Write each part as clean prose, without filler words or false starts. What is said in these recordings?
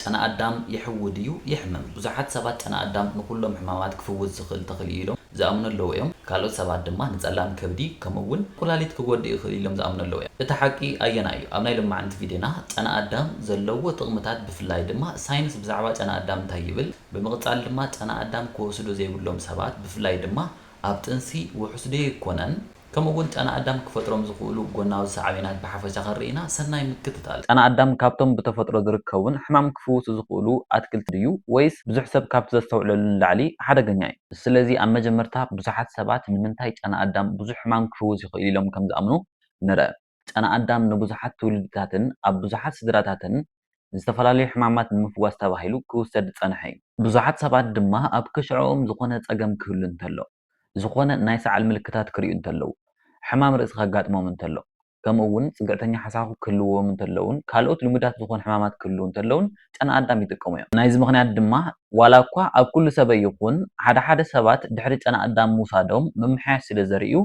ጨና ኣዳም ይሕውድ እዩ ይሕመም ብዙሓት ሰባት ጨና ኣዳም ንኩሎም ሕማማት ክፍውስ ዝኽእል ተኽሊ ኢሎም ዝኣምኑ ኣለዉ እዮም ካልኦት ሰባት ድማ ንጸላም ከብዲ ከምኡውን ኩላሊት ክጎድእ ይኽእል ኢሎም ዝኣምኑ ኣለዉ እዮም እቲ ሓቂ ኣየና እዩ ኣብ ናይ ልማዓንቲ ቪድዮና ጨና ኣዳም ዘለዎ ጥቕምታት ብፍላይ ድማ ሳይንስ ብዛዕባ ጨና ኣዳም እንታይ ይብል ብምቕጻል ድማ ጨና ኣዳም ክወስዱ ዘይብሎም ሰባት ብፍላይ ድማ ኣብ ጥንሲ ውሑስ ዶ ይኮነን ከምኡውን ጨና ኣዳም ክፈጥሮም ዝኽእሉ ጎናዊ ሳዕቤናት ብሓፈሻ ኸሪእና ሰናይ ምክትታል ጨና ኣዳም ካብቶም ብተፈጥሮ ዝርከቡን ሕማም ክፍውሱ ዝኽእሉ ኣትክልቲ ድዩ ወይስ ብዙሕ ሰብ ካብቲ ዘስተውዕለሉ ንላዕሊ ሓደገኛ እዩ ስለዚ ኣብ መጀመርታ ብዙሓት ሰባት ንምንታይ ጨና ኣዳም ብዙሕ ሕማም ክፍውስ ይኽእል ኢሎም ከም ዝኣምኑ ንርአ ጨና ኣዳም ንብዙሓት ትውልድታትን ኣብ ብዙሓት ስድራታትን ዝተፈላለዩ ሕማማት ንምፍዋስ ተባሂሉ ክውሰድ ዝጸንሐ እዩ ብዙሓት ሰባት ድማ ኣብ ክሽዖም ዝኾነ ጸገም ክህሉ እንተሎ ዝኾነ ናይ ሰዓል ምልክታት ክርእዩ እንተለዉ ሕማም ርእሲ ከጋጥሞም እንተሎ ከምኡውን ጽግዕተኛ ሓሳኹ ክህልዎም እንተለውን ካልኦት ልሙዳት ዝኾኑ ሕማማት ክህልው እንተለውን ጨና ኣዳም ይጥቀሙ እዮም ናይዚ ምኽንያት ድማ ዋላ እኳ ኣብ ኩሉ ሰብ ይኹን ሓደ ሰባት ድሕሪ ጨና ኣዳም ምውሳዶም ምምሕያሽ ስለ ዘርእዩ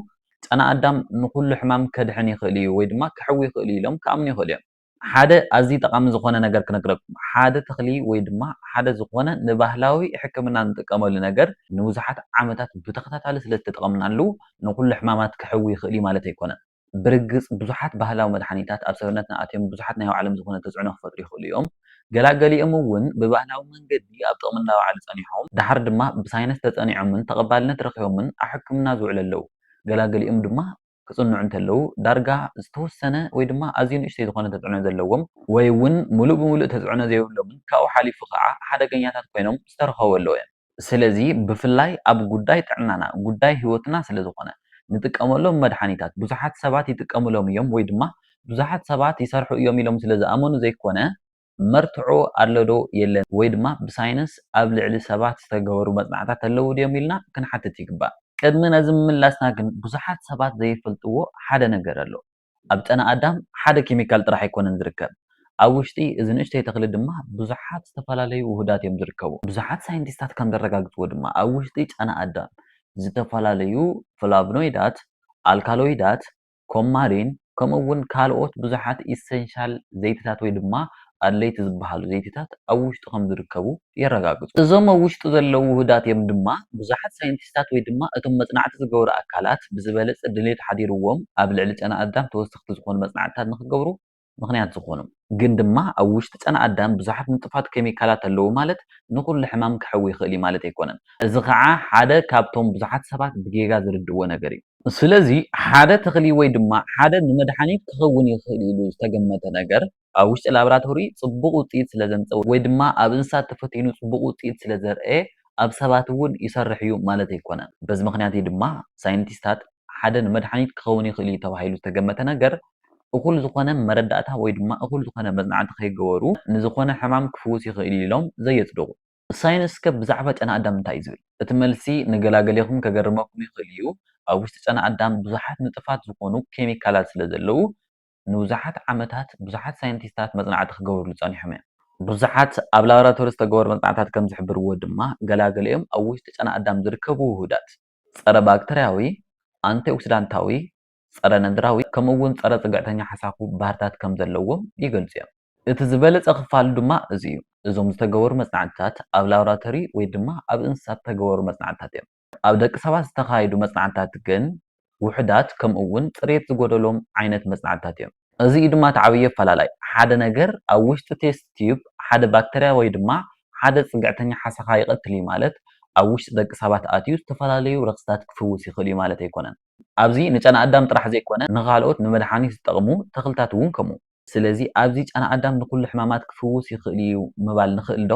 ጨና ኣዳም ንኩሉ ሕማም ከድሕን ይኽእል እዩ ወይ ድማ ክሕዊ ይኽእል ኢሎም ከኣምኑ ይኽእሉ እዮም ሓደ ኣዝዩ ጠቃሚ ዝኾነ ነገር ክነግረኩም ሓደ ተኽሊ ወይ ድማ ሓደ ዝኾነ ንባህላዊ ሕክምና እንጥቀመሉ ነገር ንብዙሓት ዓመታት ብተኸታታሊ ስለ ዝተጠቐምናሉ ንኩሉ ሕማማት ክሕዊ ይኽእል እዩ ማለት ኣይኮነን ብርግጽ ብዙሓት ባህላዊ መድሓኒታት ኣብ ሰውነትና ኣትዮም ብዙሓት ናይ ባዕሎም ዝኾነ ተፅዕኖ ክፈጥሩ ይኽእሉ እዮም ገላገሊኦም እውን ብባህላዊ መንገዲ ኣብ ጥቕሚ እናውዓሉ ፀኒሖም ድሓር ድማ ብሳይንስ ተፀኒዖምን ተቐባልነት ረኺቦምን ኣብ ሕክምና ዝውዕሉ ኣለዉ ገላገሊኦም ድማ ክጽንዑ እንተለዉ ዳርጋ ዝተወሰነ ወይ ድማ ኣዝዩ ንእሽተይ ዝኾነ ተፅዕኖ ዘለዎም ወይ እውን ሙሉእ ብሙሉእ ተፅዕኖ ዘይብሎምን ካብኡ ሓሊፉ ከዓ ሓደገኛታት ኮይኖም ዝተረኸቡ ኣለዉ እዮም ስለዚ ብፍላይ ኣብ ጉዳይ ጥዕናና ጉዳይ ህይወትና ስለ ዝኾነ ንጥቀመሎም መድሓኒታት ብዙሓት ሰባት ይጥቀምሎም እዮም ወይ ድማ ብዙሓት ሰባት ይሰርሑ እዮም ኢሎም ስለ ዝኣመኑ ዘይኮነ መርትዖ ኣሎ ዶ የለን ወይ ድማ ብሳይንስ ኣብ ልዕሊ ሰባት ዝተገበሩ መፅናዕታት ኣለዉ ድዮም ኢልና ክንሓትት ይግባእ ቅድሚ ነዚ ምምላስና ግን ብዙሓት ሰባት ዘይፈልጥዎ ሓደ ነገር ኣሎ ኣብ ጨና ኣዳም ሓደ ኬሚካል ጥራሕ ኣይኮነን ዝርከብ ኣብ ውሽጢ እዚ ንእሽተይ ተኽሊ ድማ ብዙሓት ዝተፈላለዩ ውህዳት እዮም ዝርከቡ ብዙሓት ሳይንቲስታት ከም ዘረጋግፅዎ ድማ ኣብ ውሽጢ ጨና ኣዳም ዝተፈላለዩ ፍላቮኖይዳት ኣልካሎይዳት ኮማሪን ከምኡውን ካልኦት ብዙሓት ኢሰንሻል ዘይትታት ወይ ድማ ኣድለይቲ ዝበሃሉ ዘይትታት ኣብ ውሽጡ ከም ዝርከቡ የረጋግፁ እዞም ኣብ ውሽጡ ዘለዉ ውህዳት እዮም ድማ ብዙሓት ሳይንቲስታት ወይ ድማ እቶም መፅናዕቲ ዝገብሩ ኣካላት ብዝበለፀ ድሌት ሓዲርዎም ኣብ ልዕሊ ጨና ኣዳም ተወሰኽቲ ዝኾኑ መፅናዕትታት ንክገብሩ ምኽንያት ዝኾኑ ግን ድማ ኣብ ውሽጢ ጨና ኣዳም ብዙሓት ንጡፋት ኬሚካላት ኣለዉ ማለት ንኩሉ ሕማም ክሕዊ ይኽእል እዩ ማለት ኣይኮነን እዚ ከዓ ሓደ ካብቶም ብዙሓት ሰባት ብጌጋ ዝርድእዎ ነገር እዩ ስለዚ ሓደ ተኽሊ ወይ ድማ ሓደ ንመድሓኒት ክኸውን ይኽእል ኢሉ ዝተገመተ ነገር ኣብ ውሽጢ ላብራቶሪ ጽቡቕ ውፅኢት ስለ ዘምፀ ወይ ድማ ኣብ እንስሳት ተፈቲኑ ጽቡቕ ውፅኢት ስለ ዘርአ ኣብ ሰባት እውን ይሰርሕ እዩ ማለት ኣይኮነን በዚ ምኽንያት ድማ ሳይንቲስታት ሓደ ንመድሓኒት ክኸውን ይኽእል እዩ ተባሂሉ ዝተገመተ ነገር እኩል ዝኾነ መረዳእታ ወይ ድማ እኩል ዝኾነ መፅናዕቲ ከይገበሩ ንዝኾነ ሕማም ክፍውስ ይኽእል ኢሎም ዘየጽድቑ ሳይንስ ከ ብዛዕባ ጨና ኣዳም እንታይ እዩ ዝብል እቲ መልሲ ንገላገሊኹም ከገርመኩም ይኽእል እዩ ኣብ ውሽጢ ጨና ኣዳም ብዙሓት ንጥፋት ዝኾኑ ኬሚካላት ስለ ዘለዉ ንብዙሓት ዓመታት ብዙሓት ሳይንቲስታት መፅናዕቲ ክገብርሉ ፀኒሖም እዮም ብዙሓት ኣብ ላብራቶሪ ዝተገበሩ መፅናዕትታት ከም ዝሕብርዎ ድማ ገላገሊኦም ኣብ ውሽጢ ጨና ኣዳም ዝርከቡ ውህዳት ፀረ ባክተርያዊ አንቲኦክሲዳንታዊ ፀረ ነድራዊ ከምኡውን ፀረ ጽግዕተኛ ሓሳኹ ባህርታት ከም ዘለዎም ይገልጹ እዮም እቲ ዝበለፀ ክፋሉ ድማ እዚ እዩ እዞም ዝተገበሩ መፅናዕትታት ኣብ ላብራቶሪ ወይ ድማ ኣብ እንስሳት ዝተገበሩ መፅናዕትታት እዮም ኣብ ደቂ ሰባት ዝተኻየዱ መፅናዕትታት ግን ውሕዳት ከምኡውን ፅሬት ዝጎደሎም ዓይነት መፅናዕትታት እዮም እዚ ድማ ተዓብየ ኣፈላላይ ሓደ ነገር ኣብ ውሽጢ ቴስት ቲዩብ ሓደ ባክተርያ ወይ ድማ ሓደ ጽግዕተኛ ሓሳኻ ይቐትል እዩ ማለት ኣብ ውሽጢ ደቂ ሰባት ኣትዩ ዝተፈላለዩ ረክስታት ክፍውስ ይኽእል እዩ ማለት ኣይኮነን ኣብዚ ንጨና ኣዳም ጥራሕ ዘይኮነ ንኻልኦት ንመድሓኒት ዝጠቕሙ ተኽልታት እውን ከምኡ ስለዚ ኣብዚ ጨና ኣዳም ንኩሉ ሕማማት ክፍውስ ይኽእል እዩ ምባል ንኽእል ዶ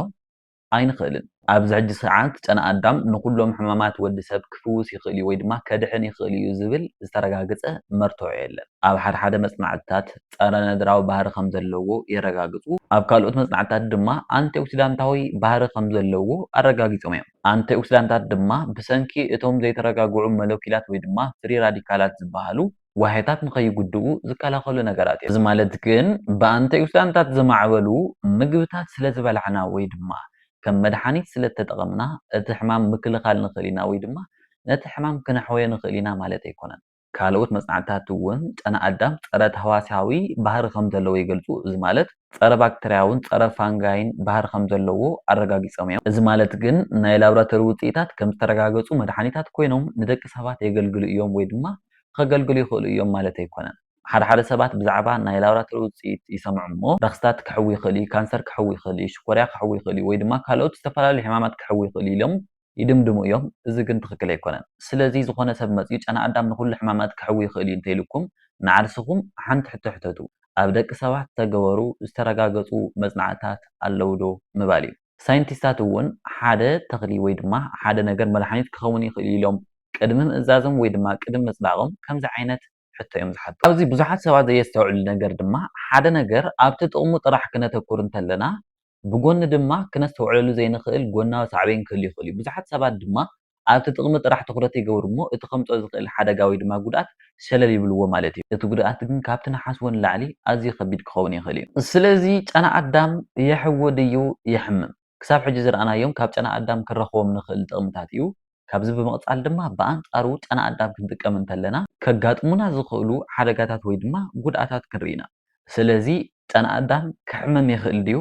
ኣይንኽእልን ኣብዚ ሕጂ ሰዓት ጨና ኣዳም ንኩሎም ሕማማት ወዲ ሰብ ክፍውስ ይኽእል እዩ ወይ ድማ ከድሕን ይኽእል እዩ ዝብል ዝተረጋገፀ መርትዖ የለን ኣብ ሓደ መፅናዕትታት ፀረ ነድራዊ ባህሪ ከም ዘለዎ የረጋግፁ ኣብ ካልኦት መፅናዕትታት ድማ አንቲኦክሲዳንታዊ ባህሪ ከም ዘለዎ ኣረጋጊፆም እዮም አንቲኦክሲዳንታት ድማ ብሰንኪ እቶም ዘይተረጋግዑ ሞለኪላት ወይ ድማ ፍሪ ራዲካላት ዝበሃሉ ዋሕታት ንኸይጉድኡ ዝከላኸሉ ነገራት እዮም እዚ ማለት ግን ብአንቲኦክሲዳንታት ዝማዕበሉ ምግብታት ስለ ዝበላዕና ወይ ድማ ከም መድሓኒት ስለ ተጠቐምና እቲ ሕማም ምክልኻል ንኽእል ኢና ወይ ድማ ነቲ ሕማም ክነሕወዮ ንኽእል ኢና ማለት ኣይኮነን ካልኦት መጽናዕትታት እውን ጨና ኣዳም ፀረ ተህዋስያዊ ባህሪ ከም ዘለዎ ይገልጹ። እዚ ማለት ፀረ ባክተርያውን ፀረ ፋንጋይን ባህሪ ከም ዘለዎ ኣረጋጊፆም እዮም። እዚ ማለት ግን ናይ ላብራቶሪ ውፅኢታት ከም ዝተረጋገፁ መድሓኒታት ኮይኖም ንደቂ ሰባት የገልግሉ እዮም ወይ ድማ ከገልግሉ ይኽእሉ እዮም ማለት ኣይኮነን። ሓደ ሰባት ብዛዕባ ናይ ላብራቶሪ ውፅኢት ይሰምዑ እሞ ረክስታት ክሕዊ ይኽእል እዩ፣ ካንሰር ክሕዊ ይኽእል እዩ፣ ሽኮርያ ክሕዊ ይኽእል እዩ ወይ ድማ ካልኦት ዝተፈላለዩ ሕማማት ክሕዊ ይኽእል ኢሎም ይድምድሙ እዮም። እዚ ግን ትክክል ኣይኮነን። ስለዚ ዝኾነ ሰብ መፅኡ ጨና ኣዳም ንኩሉ ሕማማት ክሕዊ ይኽእል እዩ እንተኢልኩም ንዓርስኹም ሓንቲ ሕቶ ሕተቱ ኣብ ደቂ ሰባት ዝተገበሩ ዝተረጋገፁ መፅናዕትታት ኣለዉ ዶ ምባል እዩ። ሳይንቲስታት እውን ሓደ ተኽሊ ወይ ድማ ሓደ ነገር መድሓኒት ክኸውን ይኽእል ኢሎም ቅድሚ ምእዛዞም ወይ ድማ ቅድሚ ምፅባቆም ከምዚ ዓይነት ሕቶ እዮም ዝሓቱ። ኣብዚ ብዙሓት ሰባት ዘየስተውዕሉ ነገር ድማ ሓደ ነገር ኣብቲ ጥቕሙ ጥራሕ ክነተኩር እንተለና ብጎኒ ድማ ክነስተውዕለሉ ዘይንኽእል ጎናዊ ሳዕቤን ክህሉ ይኽእል እዩ። ብዙሓት ሰባት ድማ ኣብቲ ጥቕሚ ጥራሕ ትኩረት ይገብሩ እሞ እቲ ከምፅኦ ዝኽእል ሓደጋ ወይ ድማ ጉድኣት ሸለል ይብልዎ ማለት እዩ። እቲ ጉድኣት ግን ካብቲ ንሓስቦ ንላዕሊ ኣዝዩ ከቢድ ክኸውን ይኽእል እዩ። ስለዚ ጨና ኣዳም የሕዊ ድዩ የሕምም? ክሳብ ሕጂ ዝረኣናዮም ካብ ጨና ኣዳም ክንረኽቦም ንኽእል ጥቕምታት እዩ። ካብዚ ብምቕፃል ድማ ብኣንጻሩ ጨና ኣዳም ክንጥቀም እንተለና ከጋጥሙና ዝኽእሉ ሓደጋታት ወይ ድማ ጉድኣታት ክንርኢ ኢና። ስለዚ ጨና ኣዳም ክሕምም ይኽእል ድዩ?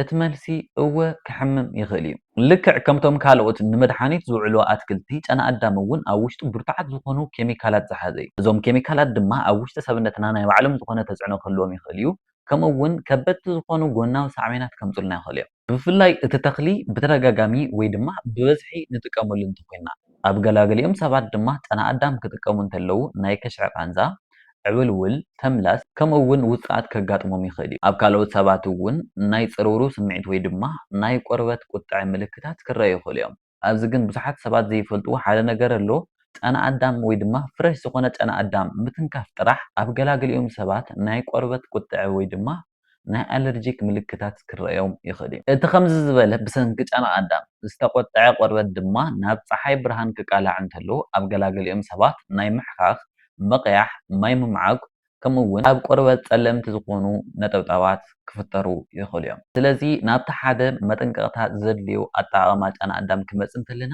እቲ መልሲ እወ ክሕምም ይኽእል እዩ። ልክዕ ከምቶም ካልኦት ንመድሓኒት ዝውዕሉ ኣትክልቲ ጨና ኣዳም እውን ኣብ ውሽጡ ብርቱዓት ዝኾኑ ኬሚካላት ዝሓዘ እዩ። እዞም ኬሚካላት ድማ ኣብ ውሽጢ ሰብነትና ናይ ባዕሎም ዝኾነ ተፅዕኖ ክህልዎም ይኽእል እዩ። ከምኡ እውን ከበድቲ ዝኾኑ ጎናዊ ሳዕቤናት ከምፅሉና ይኽእል እዮም። ብፍላይ እቲ ተኽሊ ብተደጋጋሚ ወይ ድማ ብበዝሒ ንጥቀመሉ እንተኮይንና ኣብ ገላገሊኦም ሰባት ድማ ጨና ኣዳም ክጥቀሙ እንተለዉ ናይ ከሽዒ ቃንዛ፣ ዕብልውል፣ ተምላስ ከምኡ እውን ውፅኣት ከጋጥሞም ይኽእል እዩ። ኣብ ካልኦት ሰባት እውን ናይ ፅርውሩ ስምዒት ወይ ድማ ናይ ቆርበት ቁጥዐ ምልክታት ክረኣዩ ይኽእሉ እዮም። ኣብዚ ግን ብዙሓት ሰባት ዘይፈልጥዎ ሓደ ነገር ኣሎ። ጨና ኣዳም ወይ ድማ ፍረሽ ዝኾነ ጨና ኣዳም ምትንካፍ ጥራሕ ኣብ ገላገሊኦም ሰባት ናይ ቆርበት ቁጥዐ ወይ ድማ ናይ ኣለርጂክ ምልክታት ክረአዮም ይኽእል እዩ። እቲ ከምዚ ዝበለ ብሰንኪ ጨና ኣዳም ዝተቆጥዐ ቆርበት ድማ ናብ ፀሓይ ብርሃን ክቃላዕ እንተሎ ኣብ ገላገሊኦም ሰባት ናይ ምሕኻኽ፣ መቕያሕ፣ ማይ ምምዓግ ከምኡ እውን ኣብ ቆርበት ፀለምቲ ዝኾኑ ነጠብጣባት ክፍጠሩ ይኽእሉ እዮም። ስለዚ ናብቲ ሓደ መጠንቀቕታ ዘድልዮ ኣጠቓቕማ ጨና ኣዳም ክመፅእ እንተለና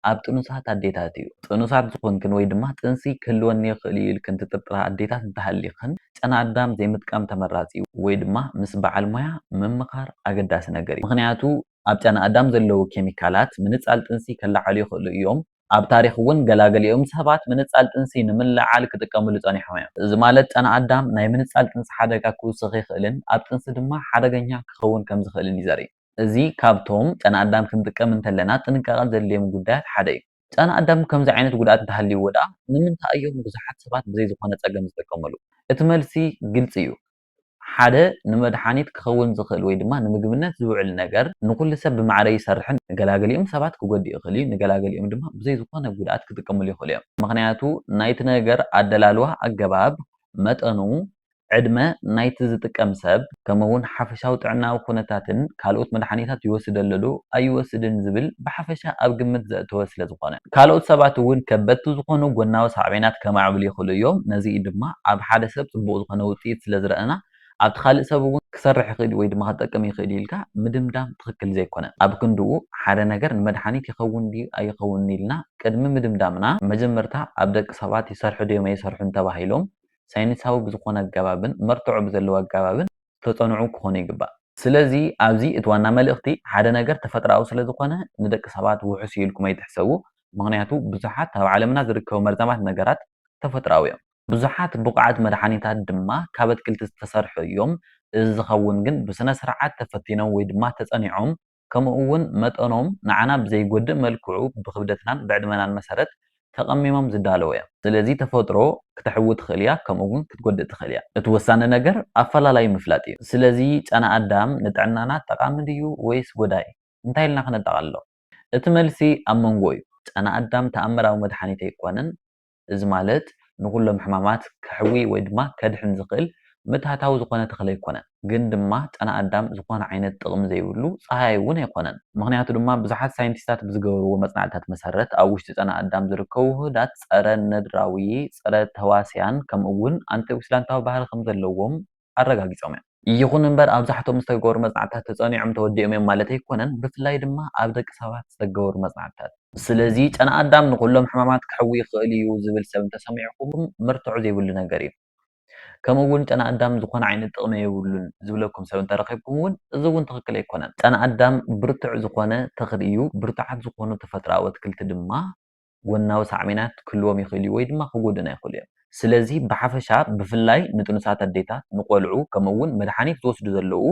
ኣብ ጥኑሳት ኣዴታት እዩ። ጥኑሳት ዝኾንክን ወይ ድማ ጥንሲ ክህልወኒ ይኽእል እዩ ኢልክን ትጥርጥራ ኣዴታት እንተሃሊኽን ጨና ኣዳም ዘይምጥቃም ተመራፂ እዩ ወይ ድማ ምስ በዓል ሞያ ምምኻር ኣገዳሲ ነገር እዩ። ምክንያቱ ኣብ ጨና ኣዳም ዘለዉ ኬሚካላት ምንፃል ጥንሲ ከላዓሉ ይኽእሉ እዮም። ኣብ ታሪክ እውን ገላገሊኦም ሰባት ምንፃል ጥንሲ ንምልዓል ክጥቀምሉ ፀኒሖም እዮም። እዚ ማለት ጨና ኣዳም ናይ ምንፃል ጥንሲ ሓደጋ ክውስኽ ይኽእልን ኣብ ጥንሲ ድማ ሓደገኛ ክኸውን ከም ዝኽእልን እዩ ዘርኢ። እዚ ካብቶም ጨና ኣዳም ክንጥቀም እንተለና ጥንቃቐ ዘድልዮም ጉዳያት ሓደ እዩ። ጨና ኣዳም ከምዚ ዓይነት ጉድኣት እንተሃልይዎ ደኣ ንምንታይ እዮም ብዙሓት ሰባት ብዘይ ዝኾነ ፀገም ዝጥቀመሉ? እቲ መልሲ ግልፂ እዩ። ሓደ ንመድሓኒት ክኸውን ዝኽእል ወይ ድማ ንምግብነት ዝውዕል ነገር ንኩሉ ሰብ ብማዕረ ይሰርሕን ንገላገሊኦም ሰባት ክጎድእ ይኽእል እዩ፣ ንገላገሊኦም ድማ ብዘይ ዝኾነ ጉድኣት ክጥቀምሉ ይኽእሉ እዮም። ምክንያቱ ናይቲ ነገር ኣደላልዋ ኣገባብ፣ መጠኑ፣ ዕድመ ናይቲ ዝጥቀም ሰብ ከምኡውን ሓፈሻዊ ጥዕናዊ ኩነታትን ካልኦት መድሓኒታት ይወስድ ኣሎ ዶ ኣይወስድን ዝብል ብሓፈሻ ኣብ ግምት ዘእተወ ስለ ዝኾነ ካልኦት ሰባት እውን ከበድቲ ዝኾኑ ጎናዊ ሳዕቤናት ከማዕብሉ ይኽእሉ እዮም። ነዚ ድማ ኣብ ሓደ ሰብ ፅቡቅ ዝኾነ ውፅኢት ስለ ዝረአና ኣብቲ ካልእ ሰብ እውን ክሰርሕ ይኽእል ወይ ድማ ክጠቅም ይኽእል ኢልካ ምድምዳም ትክክል ዘይኮነ ኣብ ክንድኡ ሓደ ነገር ንመድሓኒት ይኸውን ድዩ ኣይኸውን ኢልና ቅድሚ ምድምዳምና መጀመርታ ኣብ ደቂ ሰባት ይሰርሑ ድዮም ኣይሰርሑን ተባሂሎም ሳይንሳዊ ብዝኾነ ኣገባብን መርትዖ ብዘለዎ ኣገባብን ተፀንዑ ክኾኑ ይግባእ። ስለዚ ኣብዚ እቲ ዋና መልእኽቲ ሓደ ነገር ተፈጥራዊ ስለ ዝኾነ ንደቂ ሰባት ውሑስ ኢልኩም ኣይትሕሰቡ። ምክንያቱ ብዙሓት ኣብ ዓለምና ዝርከቡ መርዛማት ነገራት ተፈጥራዊ እዮም። ብዙሓት ቡቕዓት መድሓኒታት ድማ ካብ ኣትክልቲ ዝተሰርሑ እዮም። እዚ ዝኸውን ግን ብስነ ስርዓት ተፈቲኖም ወይ ድማ ተፀኒዖም ከምኡ እውን መጠኖም ንዓና ብዘይጎድእ መልክዑ ብክብደትናን ብዕድመናን መሰረት ተቐሚሞም ዝዳለዉ እዮም። ስለዚ ተፈጥሮ ክትሕዊ ትኽእል እያ ከምኡ እውን ክትጎድእ ትኽእል እያ። እቲ ወሳኒ ነገር ኣፈላላይ ምፍላጥ እዩ። ስለዚ ጨና ኣዳም ንጥዕናና ጠቃሚ ድዩ ወይስ ጎዳኢ? እንታይ ኢልና ክነጠቃልሎ? እቲ መልሲ ኣብ መንጎ እዩ። ጨና ኣዳም ተኣምራዊ መድሓኒት ኣይኮነን። እዚ ማለት ንኩሎም ሕማማት ከሕዊ ወይ ድማ ከድሕን ዝኽእል ምትሃታዊ ዝኾነ ተኽሊ ኣይኮነን። ግን ድማ ጨና ኣዳም ዝኾነ ዓይነት ጥቕሚ ዘይብሉ ፀሃይ እውን ኣይኮነን። ምክንያቱ ድማ ብዙሓት ሳይንቲስታት ብዝገበርዎ መፅናዕትታት መሰረት ኣብ ውሽጢ ጨና ኣዳም ዝርከቡ ውህዳት ፀረ ነድራዊ፣ ፀረ ተዋስያን ከምኡ እውን ኣንቲኦክሲዳንታዊ ባህሪ ከም ዘለዎም ኣረጋጊፆም እዮም። ይኹን እምበር ኣብዛሕትኦም ዝተገበሩ መፅናዕትታት ተፀኒዖም ተወዲኦም እዮም ማለት ኣይኮነን ብፍላይ ድማ ኣብ ደቂ ሰባት ዝተገበሩ መፅናዕትታት ስለዚ ጨና ኣዳም ንኩሎም ሕማማት ክሕዊ ይኽእል እዩ ዝብል ሰብ እንተሰሚዕኩም ምርትዑ ዘይብሉ ነገር እዩ ከምኡ እውን ጨና ኣዳም ዝኾነ ዓይነት ጥቕሚ የብሉን ዝብለኩም ሰብ እንተረኺብኩም እውን እዚ እውን ትኽክል ኣይኮነን ጨና ኣዳም ብርቱዕ ዝኾነ ተኽሊ እዩ ብርቱዓት ዝኾኑ ተፈጥሮኣዊ ኣትክልቲ ድማ ጎናዊ ሳዕቤናት ክህልዎም ይኽእል እዩ ወይ ድማ ክጎድኡና ይኽእሉ እዮም ስለዚ ብሓፈሻ ብፍላይ ንጥኑሳት ኣዴታት ንቆልዑ ከምኡ እውን መድሓኒት ዝወስዱ ዘለዉ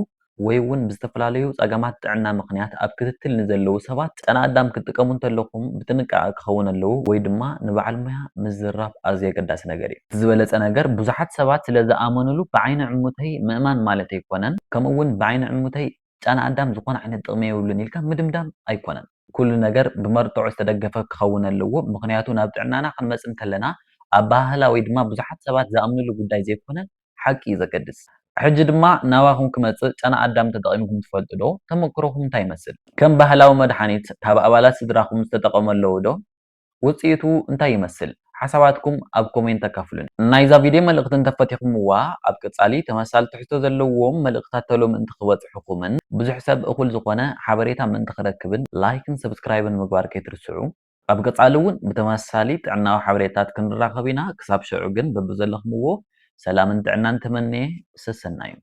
ወይ እውን ብዝተፈላለዩ ፀገማት ጥዕና ምክንያት ኣብ ክትትል ንዘለዉ ሰባት ጨና ኣዳም ክትጥቀሙ እንተለኹም ብጥንቃቐ ክኸውን ኣለዉ ወይ ድማ ንበዓል ሞያ ምዝራብ ኣዝዩ ኣገዳሲ ነገር እዩ ዝበለፀ ነገር ብዙሓት ሰባት ስለ ዝኣመንሉ ብዓይኒ ዕሙተይ ምእማን ማለት ኣይኮነን ከምኡ እውን ብዓይኒ ዕሙተይ ጨና ኣዳም ዝኾነ ዓይነት ጥቕሚ የብሉን ኢልካ ምድምዳም ኣይኮነን ኩሉ ነገር ብመርትዑ ዝተደገፈ ክኸውን ኣለዎ ምክንያቱ ናብ ጥዕናና ክንመፅእ እንከለና ኣብ ባህላዊ ድማ ብዙሓት ሰባት ዝኣምንሉ ጉዳይ ዘይኮነ ሓቂ እዩ ዘገድስ ሕጂ ድማ ናባኹም ክመፅእ ጨና ኣዳም ተጠቒምኩም ትፈልጡ ዶ ተመክሮኩም እንታይ ይመስል ከም ባህላዊ መድሓኒት ካብ ኣባላት ስድራኩም ዝተጠቐሙ ኣለዉ ዶ ውፅኢቱ እንታይ ይመስል ሓሳባትኩም ኣብ ኮሜንት ተካፍሉን ናይዛ ቪድዮ መልእኽቲ እንተፈቲኹምዋ ኣብ ቀፃሊ ተመሳሳሊ ትሕዝቶ ዘለዎም መልእኽትታት ተሎምእንቲ ክበፅሑኩምን ብዙሕ ሰብ እኹል ዝኾነ ሓበሬታ ምእንቲ ክረክብን ላይክን ሰብስክራይብን ምግባር ከይትርስዑ ኣብ ቀፃሊ እውን ብተመሳሳሊ ጥዕናዊ ሓበሬታት ክንራኸብ ኢና ክሳብ ሽዑ ግን በብዘለኹምዎ ሰላምን ጥዕናን ተመንየ ሰሰና እዩ